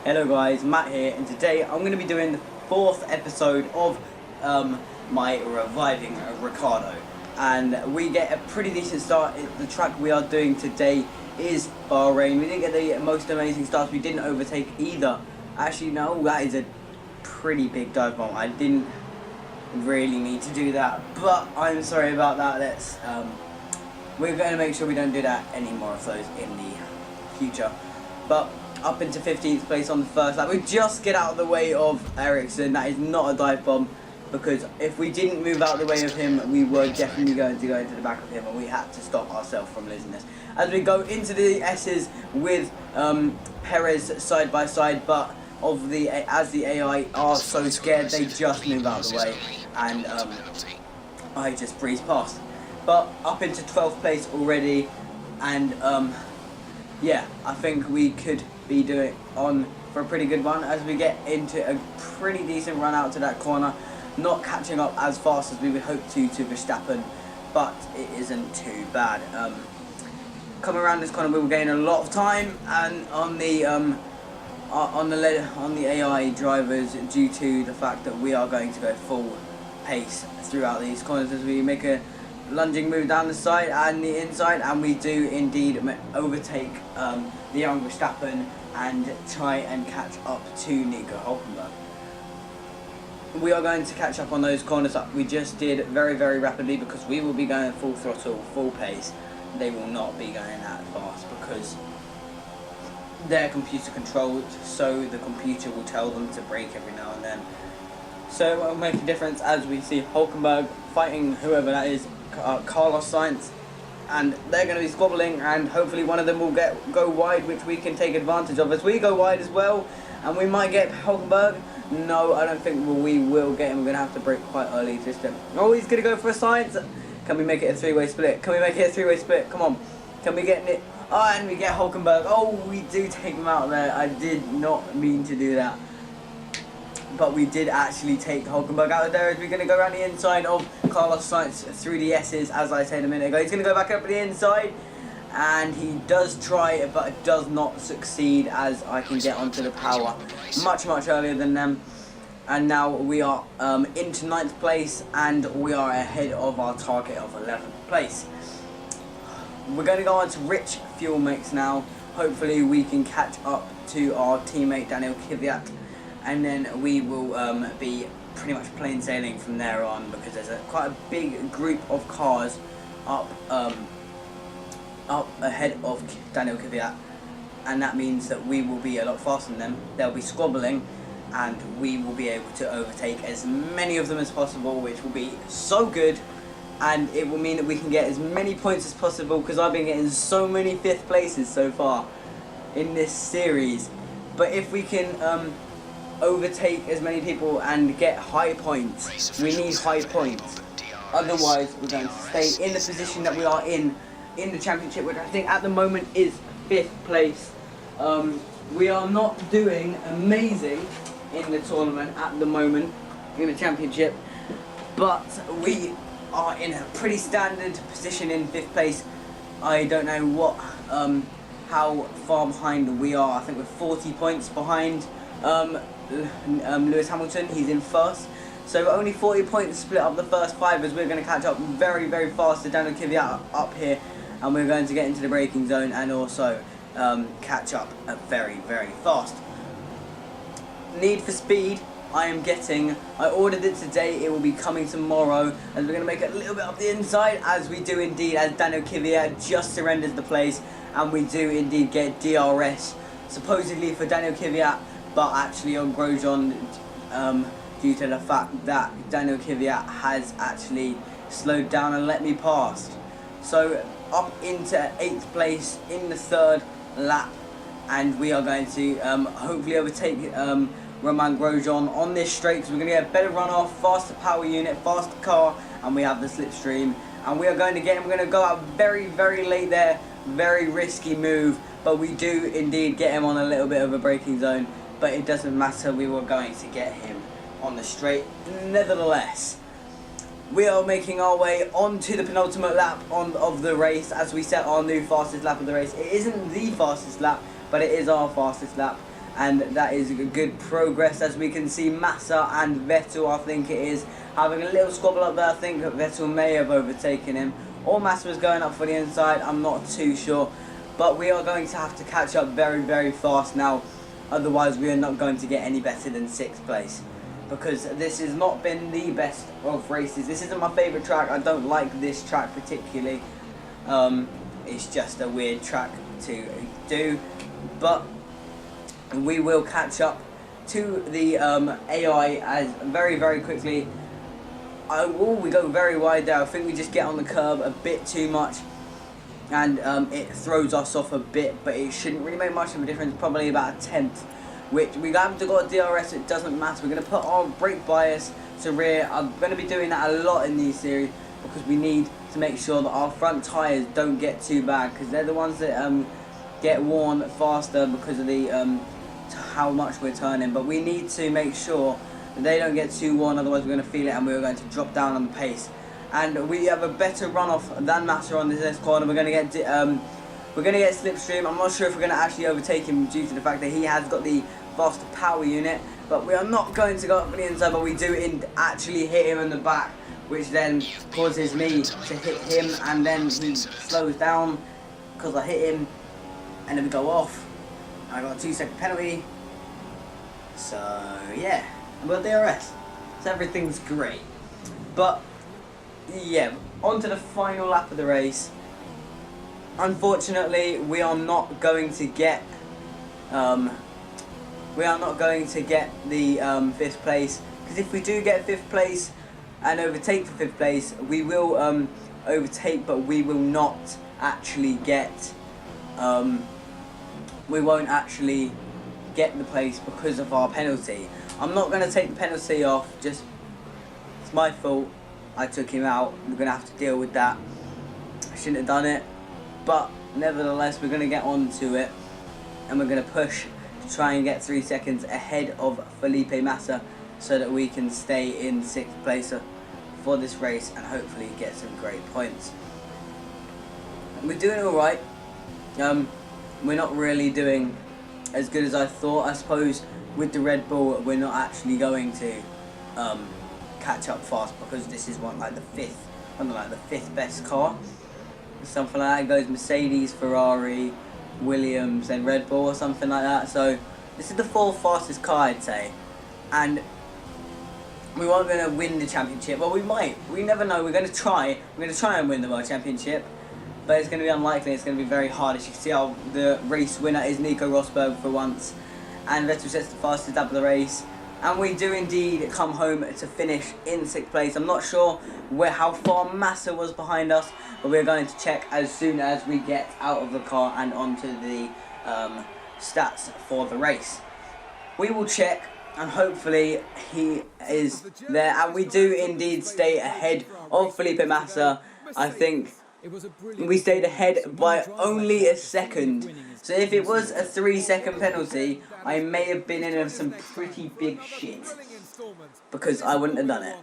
Hello guys, Matt here, and today I'm going to be doing the 4th episode of my reviving Ricciardo. And we get a pretty decent start. The track we are doing today is Bahrain. We didn't get the most amazing starts, we didn't overtake either. Actually no, that is a pretty big dive bomb. I didn't really need to do that, but I'm sorry about that. We're going to make sure we don't do that any more of those in the future. But up into 15th place on the first lap. We just get out of the way of Ericsson. That is not a dive bomb, because if we didn't move out of the way of him, we were definitely going to go into the back of him, and we had to stop ourselves from losing this. As we go into the S's with Perez side by side, but as the AI are so scared, they just move out of the way, and I just breeze past. But up into 12th place already, and yeah, I think we could be doing on for a pretty good run as we get into a pretty decent run out to that corner. Not catching up as fast as we would hope to Verstappen, but it isn't too bad. Coming around this corner, we will gain a lot of time, and on the AI drivers, due to the fact that we are going to go full pace throughout these corners as we make a lunging move down the side and the inside, and we do indeed overtake the young Verstappen and try and catch up to Nico Hulkenberg. We are going to catch up on those corners that we just did very, very rapidly, because we will be going full throttle, full pace. They will not be going that fast because they're computer controlled, so the computer will tell them to brake every now and then. So it will make a difference as we see Hulkenberg fighting whoever that is, Carlos Sainz, and they're going to be squabbling, and hopefully one of them will go wide, which we can take advantage of as we go wide as well, and we might get Hulkenberg. No, I don't think we will get him. We're going to have to brake quite early this time. Oh, he's going to go for a Sainz. Can we make it a three-way split? Can we make it a three-way split? Come on. Can we get it? Oh, and we get Hulkenberg. Oh, we do take him out there. I did not mean to do that, but we did actually take Hulkenberg out of there as we're going to go around the inside of Carlos Sainz through the S's, as I said a minute ago. He's going to go back up the inside, and he does try it, but it does not succeed, as I can get onto the power much earlier than them. And now we are into 9th place, and we are ahead of our target of 11th place. We're going to go on to rich fuel mix now. Hopefully we can catch up to our teammate Daniel Kvyat, and then we will be pretty much plain sailing from there on, because there's quite a big group of cars up ahead of Daniel Kvyat, and that means that we will be a lot faster than them. They'll be squabbling, and we will be able to overtake as many of them as possible, which will be so good, and it will mean that we can get as many points as possible, because I've been getting so many 5th places so far in this series. But if we can overtake as many people and get high points, we need high points, otherwise we're going to stay in the position that we are in the championship, which I think at the moment is 5th place. We are not doing amazing in the tournament at the moment in the championship, but we are in a pretty standard position in 5th place. I don't know how far behind we are. I think we're 40 points behind Lewis Hamilton. He's in 1st, so only 40 points split up the first 5, as we're going to catch up very, very fast to Daniel Kvyat up here, and we're going to get into the braking zone and also catch up very, very fast. Need for Speed I ordered it today. It will be coming tomorrow, as we're going to make it a little bit up the inside, as we do indeed, as Daniel Kvyat just surrenders the place, and we do indeed get DRS supposedly for Daniel Kvyat, but actually on Grosjean, due to the fact that Daniel Kvyat has actually slowed down and let me past. So up into 8th place in the 3rd lap, and we are going to hopefully overtake Romain Grosjean on this straight, because we're going to get a better runoff, faster power unit, faster car, and we have the slipstream, and we are going to get him. We're going to go out very, very late there, very risky move, but we do indeed get him on a little bit of a braking zone, but it doesn't matter, we were going to get him on the straight nevertheless. We are making our way onto the penultimate lap of the race, as we set our new fastest lap of the race. It isn't the fastest lap, but it is our fastest lap, and that is good progress. As we can see, Massa and Vettel, I think it is, having a little squabble up there. I think Vettel may have overtaken him, or Massa was going up for the inside, I'm not too sure. But we are going to have to catch up very, very fast now, otherwise we are not going to get any better than 6th place. Because this has not been the best of races. This isn't my favourite track. I don't like this track particularly. It's just a weird track to do. But we will catch up to the AI as very, very quickly. We go very wide there. I think we just get on the curb a bit too much, and it throws us off a bit, but it shouldn't really make much of a difference. Probably about a 10th. Which we haven't got a DRS, it doesn't matter. We're going to put our brake bias to rear. I'm going to be doing that a lot in these series, because we need to make sure that our front tyres don't get too bad, because they're the ones that get worn faster because of the how much we're turning. But we need to make sure that they don't get too worn, otherwise we're going to feel it and we're going to drop down on the pace. And we have a better runoff than Massa on this corner. We're going to get slipstream. I'm not sure if we're going to actually overtake him due to the fact that he has got the faster power unit, but we are not going to go up for the inside, but we do actually hit him in the back, which then causes me to hit him, and then he slows down because I hit him, and then we go off. I got a 2-second penalty, so yeah, I got DRS, so everything's great. But yeah, on to the final lap of the race. Unfortunately, we are not going to get the 5th place, because if we do get 5th place and overtake for 5th place, we will overtake, but we will not actually get we won't actually get the place because of our penalty. I'm not going to take the penalty off, just it's my fault. I took him out. We're going to have to deal with that. I shouldn't have done it, but nevertheless we're going to get on to it, and we're going to push to try and get 3 seconds ahead of Felipe Massa, so that we can stay in 6th place for this race and hopefully get some great points. We're doing alright. We're not really doing as good as I thought. I suppose with the Red Bull we're not actually going to catch up fast, because this is one like the 5th best car. Something like that. Goes Mercedes, Ferrari, Williams, and Red Bull or something like that. So this is the 4th fastest car, I'd say, and we weren't going to win the championship. Well, we might. We never know. We're going to try. We're going to try and win the World Championship, but it's going to be unlikely. It's going to be very hard. As you can see, the race winner is Nico Rosberg for once, and Vettel sets the fastest lap of the race. And we do indeed come home to finish in 6th place. I'm not sure how far Massa was behind us, but we're going to check as soon as we get out of the car and onto the stats for the race. We will check, and hopefully he is there. And we do indeed stay ahead of Felipe Massa. I think we stayed ahead by only a second. So if it was a 3-second penalty, I may have been in some pretty big shit, because I wouldn't have done it.